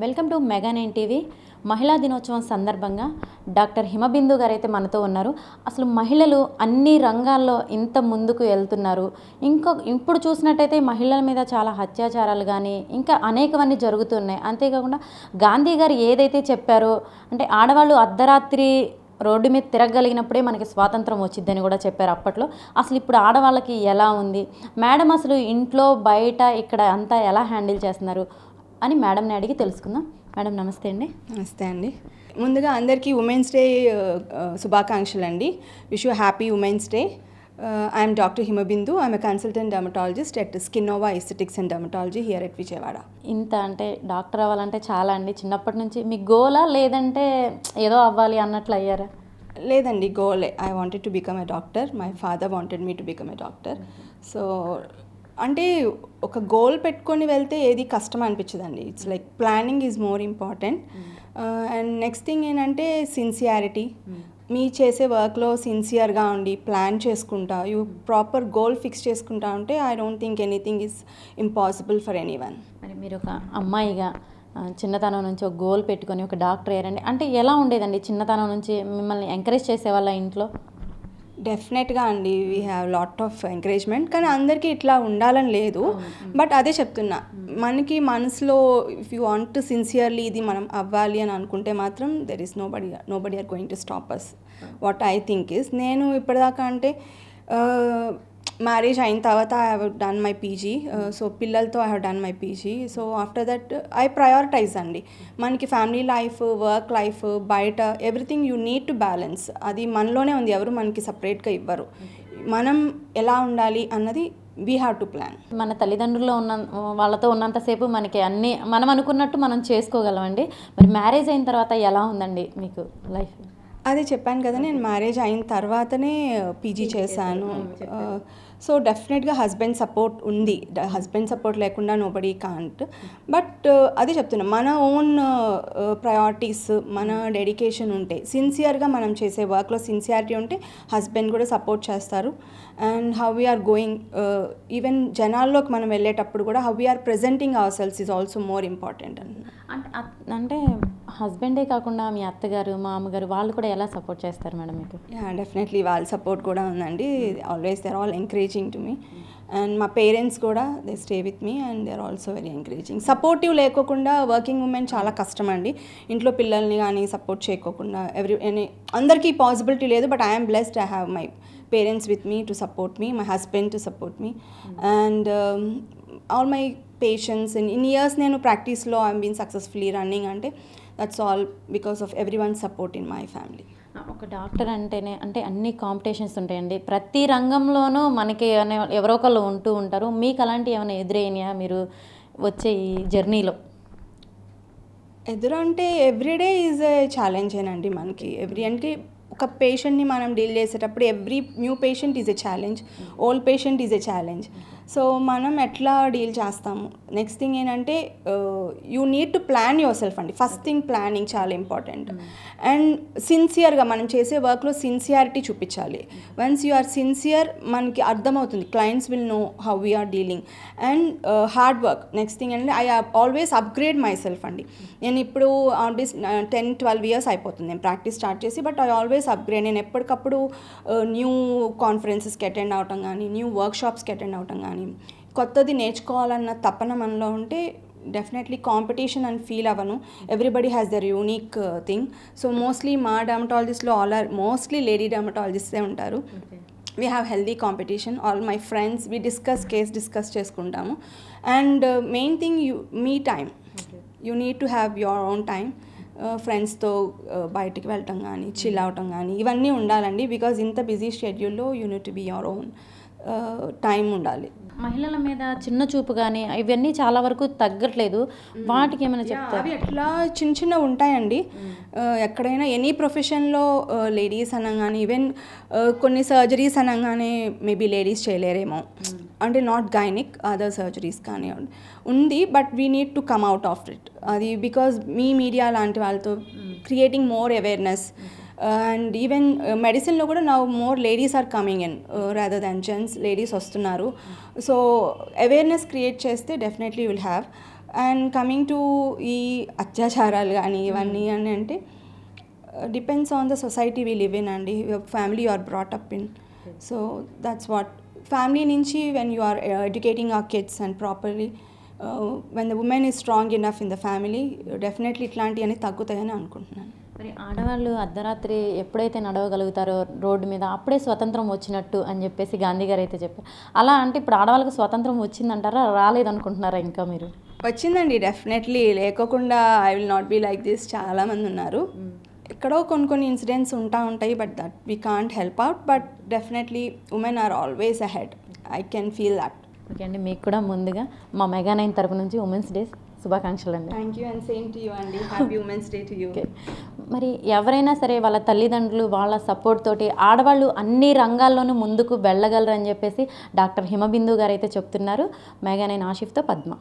Welcome to mega 9 TV. మహిళా దినోత్సవం సందర్భంగా డాక్టర్ హిమబిందు గారు అయితే మనతో ఉన్నారు. అసలు మహిళలు అన్ని రంగాల్లో ఇంత ముందుకు వెళ్తున్నారు. ఇప్పుడు చూసినట్టయితే మహిళల మీద చాలా అత్యాచారాలు కానీ ఇంకా అనేకవన్నీ జరుగుతున్నాయి. అంతేకాకుండా గాంధీ గారు ఏదైతే చెప్పారో, అంటే ఆడవాళ్ళు అర్ధరాత్రి రోడ్డు మీద తిరగలిగినప్పుడే మనకి స్వాతంత్రం వచ్చిద్దని కూడా చెప్పారు అప్పట్లో. అసలు ఇప్పుడు ఆడవాళ్ళకి ఎలా ఉంది మేడం, అసలు ఇంట్లో బయట ఇక్కడ అంతా ఎలా హ్యాండిల్ చేస్తున్నారు అని మేడంని అడిగి తెలుసుకుందాం. మేడం నమస్తే అండి. నమస్తే అండి. ముందుగా అందరికీ ఉమెన్స్ డే శుభాకాంక్షలు అండి. Wish you happy women's day. I'm doctor Himabindu. I'm a consultant dermatologist at Skinnova aesthetics and dermatology here at Vijayawada. ఇంత అంటే డాక్టర్ అవ్వాలంటే చాలా అండి. చిన్నప్పటి నుంచి మీ గోలా, లేదంటే ఏదో అవ్వాలి అన్నట్లు అయ్యారా? లేదండి, గోలే. I wanted to become a doctor. My father wanted me to become a doctor. So అంటే ఒక గోల్ పెట్టుకొని వెళ్తే ఏది కష్టం అనిపించదండి. It's like planning is more important. And next thing ఏంటంటే సిన్సియారిటీ. మీ చేసే వర్క్లో సిన్సియర్గా ఉండి ప్లాన్ చేసుకుంటా, యూ ప్రాపర్ గోల్ ఫిక్స్ చేసుకుంటా ఉంటే I don't think anything is impossible for anyone. మరి మీరు ఒక అమ్మాయిగా చిన్నతనం నుంచి ఒక గోల్ పెట్టుకొని ఒక డాక్టర్ అయ్యారండి. అంటే ఎలా ఉండేదండి చిన్నతనం నుంచి? మిమ్మల్ని ఎంకరేజ్ చేసేవాళ్ళ ఇంట్లో? డెఫినెట్గా అండి, we have lot of encouragement. కానీ అందరికీ ఇట్లా ఉండాలని లేదు. బట్ అదే చెప్తున్నా, మనకి మనసులో ఇఫ్ యూ వాంట్ సిన్సియర్లీ ఇది మనం అవ్వాలి అని అనుకుంటే మాత్రం there is nobody are going to stop us. What I think is, నేను ఇప్పటిదాకా అంటే మ్యారేజ్ అయిన తర్వాత I have done my PG. So పిల్లలతో I have done my PG. So after that I prioritize అండి. మనకి ఫ్యామిలీ లైఫ్, వర్క్ లైఫ్, బయట everything you need to balance. అది మనలోనే ఉంది, ఎవరు మనకి సపరేట్గా ఇవ్వరు. మనం ఎలా ఉండాలి అన్నది వీ హ్యావ్ టు ప్లాన్. మన తల్లిదండ్రుల్లో ఉన్న వాళ్ళతో ఉన్నంతసేపు మనకి అన్నీ మనం అనుకున్నట్టు మనం చేసుకోగలమండి. మరి మ్యారేజ్ అయిన తర్వాత ఎలా ఉందండి మీకు లైఫ్? అదే చెప్పాను కదా, నేను మ్యారేజ్ అయిన తర్వాతనే పీజీ చేశాను. సో డెఫినెట్గా హస్బెండ్ సపోర్ట్ ఉంది. హస్బెండ్ సపోర్ట్ లేకుండా నోబడీ కాంట్. బట్ అదే చెప్తున్నా, మన ఓన్ ప్రయారిటీస్, మన డెడికేషన్ ఉంటే, సిన్సియర్గా మనం చేసే వర్క్లో సిన్సియారిటీ ఉంటే హస్బెండ్ కూడా సపోర్ట్ చేస్తారు. And how we are going, even జనాల్లోకి మనం వెళ్ళేటప్పుడు కూడా how we are presenting our selves is also more important. అంటే హస్బెండే కాకుండా మీ అత్తగారు, మా అమ్మగారు వాళ్ళు కూడా ఎలా సపోర్ట్ చేస్తారు మేడం మీకు? డెఫినెట్లీ వాళ్ళ సపోర్ట్ కూడా ఉందండి. Always they are all encouraging to me. And మా పేరెంట్స్ కూడా they stay with me and they are also very encouraging. Supportive లేకోకుండా వర్కింగ్ ఉమెన్ చాలా కష్టం అండి. ఇంట్లో పిల్లల్ని కానీ సపోర్ట్ చేయకోకుండా అందరికీ పాసిబిలిటీ లేదు. But I'm blessed, I have my parents with me to support me, my husband to support me, and all my patients. In years నేను ప్రాక్టీస్లో ఐఎమ్ బీన్ సక్సెస్ఫుల్లీ రన్నింగ్. అంటే that's all because of every one support in my family. ఒక doctor అంటేనే అంటే అన్ని competitions ఉంటాయండి. ప్రతి రంగంలోనూ మనకి ఎవరో ఒకళ్ళు ఉంటూ ఉంటారు. మీకు అలాంటివి ఏమైనా ఎదురైనాయా మీరు వచ్చే ఈ జర్నీలో? అంటే ఎవ్రీడే ఈజ్ ఏ ఛాలెంజేనండి మనకి. అంటే ఒక పేషెంట్ని మనం డీల్ చేసేటప్పుడు every new patient is a challenge, old patient is a challenge. So మనం ఎట్లా డీల్ చేస్తాము. నెక్స్ట్ థింగ్ ఏంటంటే you need to plan your self అండి. ఫస్ట్ థింగ్ ప్లానింగ్ చాలా ఇంపార్టెంట్. అండ్ సిన్సియర్గా మనం చేసే వర్క్లో సిన్సియారిటీ చూపించాలి. వన్స్ యూ ఆర్ సిన్సియర్, మనకి అర్థమవుతుంది, clients will know how we're dealing. And hard work. Next thing అంటే I always upgrade myself అండి. నేను ఇప్పుడు 10-12 years అయిపోతుంది నేను ప్రాక్టీస్ స్టార్ట్ చేసి. But I always upgrade. నేను ఎప్పటికప్పుడు న్యూ కాన్ఫరెన్సెస్కి అటెండ్ అవటం కానీ, న్యూ వర్క్షాప్స్కి అటెండ్ అవటం కానీ, కొత్తది నేర్చుకోవాలన్న తపన మనలో ఉంటే డెఫినెట్లీ కాంపిటీషన్ అని ఫీల్ అవ్వను. Everybody has their unique thing. So mostly మా డర్మటాలజిస్ట్లో ఆల్ ఆర్ మోస్ట్లీ లేడీ డర్మటాలజిస్టే ఉంటారు. We have healthy competition. All my friends we discuss చేసుకుంటాము. And main thing me time, you need to have your own time. ఫ్రెండ్స్తో బయటికి వెళ్ళటం కానీ, chill అవటం కానీ ఇవన్నీ ఉండాలండి. బికాజ్ ఇంత బిజీ షెడ్యూల్లో you need to be your own time ఉండాలి. మహిళల మీద చిన్న చూపు కానీ ఇవన్నీ చాలా వరకు తగ్గట్లేదు. వాటికి ఏమైనా చెప్తారు? అవి ఎట్లా చిన్న ఉంటాయండి. ఎక్కడైనా ఎనీ ప్రొఫెషన్లో లేడీస్ అనగానే, ఈవెన్ కొన్ని సర్జరీస్ అనగానే మేబీ లేడీస్ చేయలేరేమో. అంటే నాట్ గైనిక్, అదర్ సర్జరీస్ కానీ ఉంది. But we need to come out of it. అది బికాజ్ మీ మీడియా లాంటి వాళ్ళతో creating more awareness. And even మెడిసిన్లో కూడా now more ladies are coming in rather than gents. Ladies వస్తున్నారు. సో అవేర్నెస్ క్రియేట్ చేస్తే definitely will have. And coming to ఈ అత్యాచారాలు కానీ ఇవన్నీ అని అంటే depends on the society we live in అండి, family you are brought up in. So that's what family నుంచి when you are educating our kids and properly when the women is strong enough in the family, definitely ఇట్లాంటివన్నీ తగ్గుతాయని అనుకుంటున్నాను. మరి ఆడవాళ్ళు అర్ధరాత్రి ఎప్పుడైతే నడవగలుగుతారో road మీద అప్పుడే స్వతంత్రం వచ్చినట్టు అని చెప్పేసి గాంధీ గారు అయితే చెప్పారు. అలా అంటే ఇప్పుడు ఆడవాళ్ళకి స్వతంత్రం వచ్చిందంటారా, రాలేదనుకుంటున్నారా ఇంకా మీరు? వచ్చిందండి డెఫినెట్లీ, లేకోకుండా I will not be like this. చాలామంది ఉన్నారు, ఎక్కడో కొన్ని ఇన్సిడెంట్స్ ఉంటాయి, but that we can't help out. But definitely women are always ahead, I can feel that. Okay అండి, మీకు కూడా ముందుగా మా మెగా 9 తరపు నుంచి ఉమెన్స్ డే శుభాకాంక్షలు అండి. Thank you and same to you అండి. Happy women's day to you. Okay, మరి ఎవరైనా సరే వాళ్ళ తల్లిదండ్రులు వాళ్ళ సపోర్ట్ తోటి ఆడవాళ్ళు అన్ని రంగాల్లోనూ ముందుకు వెళ్ళగలరని చెప్పేసి డాక్టర్ హిమబిందు గారు అయితే చెప్తున్నారు. మెగా 9 ఆసిఫ్తో పద్మ.